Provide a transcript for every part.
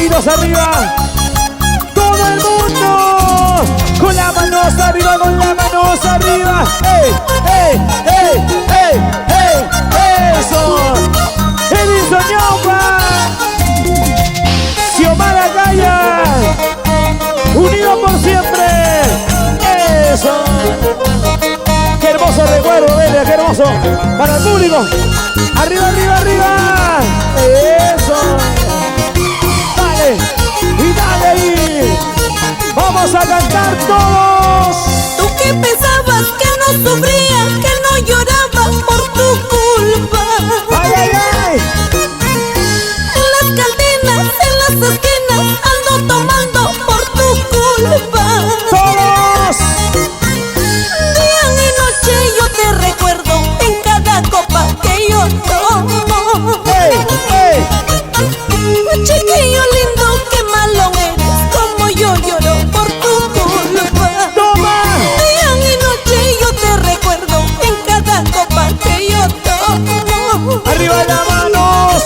manitos arriba. Todo el mundo con las manos arriba, con las manos arriba. ¡Ey, ey, ey, ey, ey! ¡Eso! Edison Ñaupa, Xiomara Calla, unidos por siempre. ¡Eso! ¡Qué hermoso recuerdo, Delia! ¡Qué hermoso! Para el público. ¡Arriba, arriba, arriba! ¡Eso! ¡Dale! ¡Y dale ahí! ¡Vamos a cantar todos! Tú que pensabas que no sufría, que no lloraba por tu culpa. ¡Ay, ay, ay! En las cantinas, en las esquinas, ando tomando por tu culpa. ¡Todos! Día y noche yo te recuerdo en cada copa que yo tomo. ¡Ey, ey! Chiquillo lindo, qué malo eres, como yo lloro por tu culpa. ¡Toma! Día y noche yo te recuerdo en cada copa que yo tomo. ¡Arriba las manos!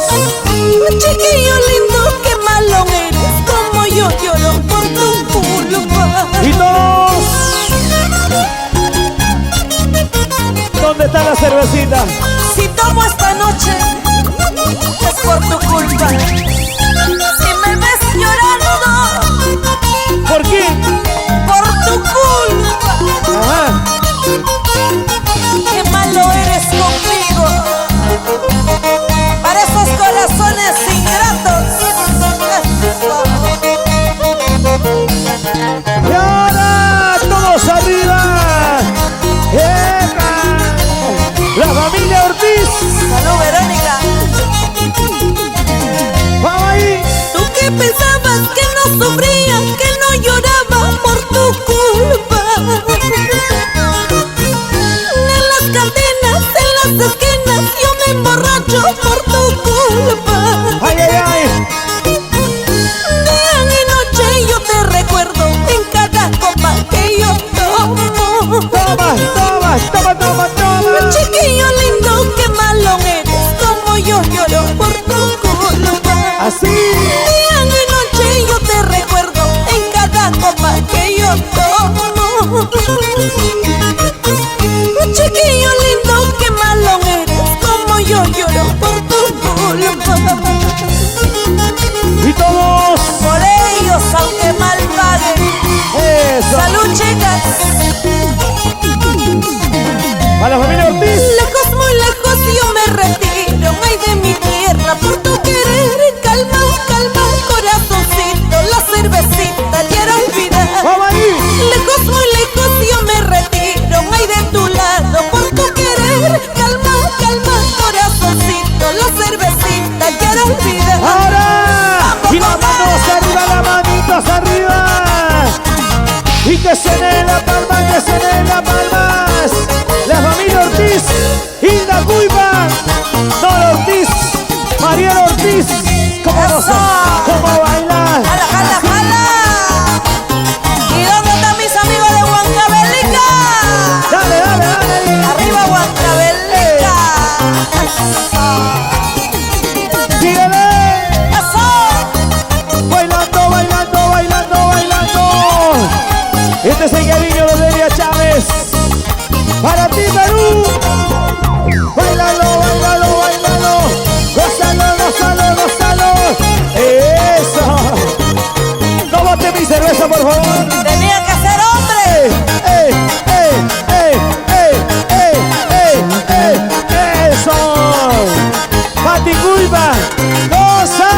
Chiquillo lindo, qué malo eres, como yo lloro por tu culpa. ¡Y todos! ¿Dónde está la cervecita? Si tomo esta noche es por tu culpa. Si me ves llorando, ¿Por qué? por tu culpa. Ajá. Qué malo eres conmigo. Para esos corazones ingratos. Y ahora todos arriba. ¡Epa! La familia Ortiz. Salud, Verónica. ¡Vamos ahí! Tú que pensabas que no sufría, que no lloraba por tu culpa. En las cantinas, en las esquinas, yo me emborracho por tu culpa. ¡Ay, ay, ay! Día y noche yo te recuerdo en cada copa que yo tomo. ¡Toma, toma, toma, toma, toma! Chiquillo lindo, qué malo eres, como yo lloro por tu culpa. ¡Así! Día y noche yo te recuerdo en cada copa que yo tomo. Chiquillo lindo, qué malo eres, como yo lloro por tu culpa. ¡Y todos! Por ellos, aunque mal paguen. ¡Eso! Salud, chicas. ¡A la familia Ortiz! Lejos, muy lejos yo me retiro, ay de mi tierra, por tu querer. Calma, calma, corazoncito, la cervecita quiero olvidar. ¡Vamos ahí! Lejos, muy lejos yo me retiro, ay de tu lado, por tu querer. Calma, calma, corazoncito, la cervecita quiero olvidar. ¡Ahora! ¡Y las manos arriba, las manitos arriba! ¡Y que suene la palma, que suene las palmas! La familia Ortiz, Hilda Cuiva, Nora Ortiz, Mariela Ortiz. ¿Cómo ¡Eso! ¿Cómo bailar? ¡Jala, jala, jala! ¿Y dónde están mis amigos de Huancavelica? ¡Dale, dale, dale! ¡Arriba Huancavelica! ¡Síguele! ¡Eso! Bailando, bailando, bailando, bailando. Este es el cariño de Delia Chávez. Para ti, Perú. Bailalo, bailalo, bailalo. Gózalo, gózalo, gózalo. Eso. Tómate mi cerveza, por favor. ¡Tenía que ser hombre! ¡Ey, ey, ey, ey, ey, ey, ey! ¡Eso! Pati Cuiva, goza.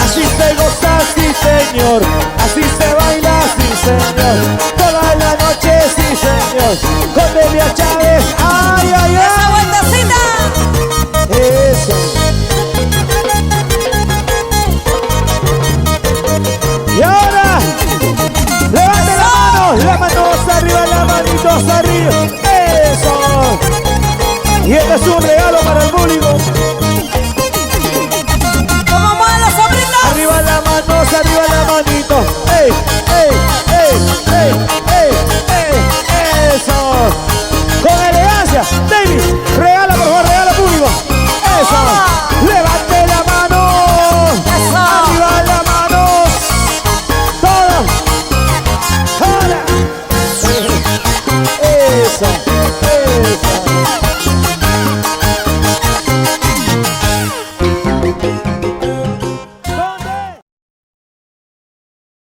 Así se goza, sí, señor. Así se baila, sí, señor. Toda la noche, sí, señor. Con Delia Chávez, ay, ay, ¡Esa ay. vueltecita! Eso. Y ahora, levante las manos arriba, las manitos arriba.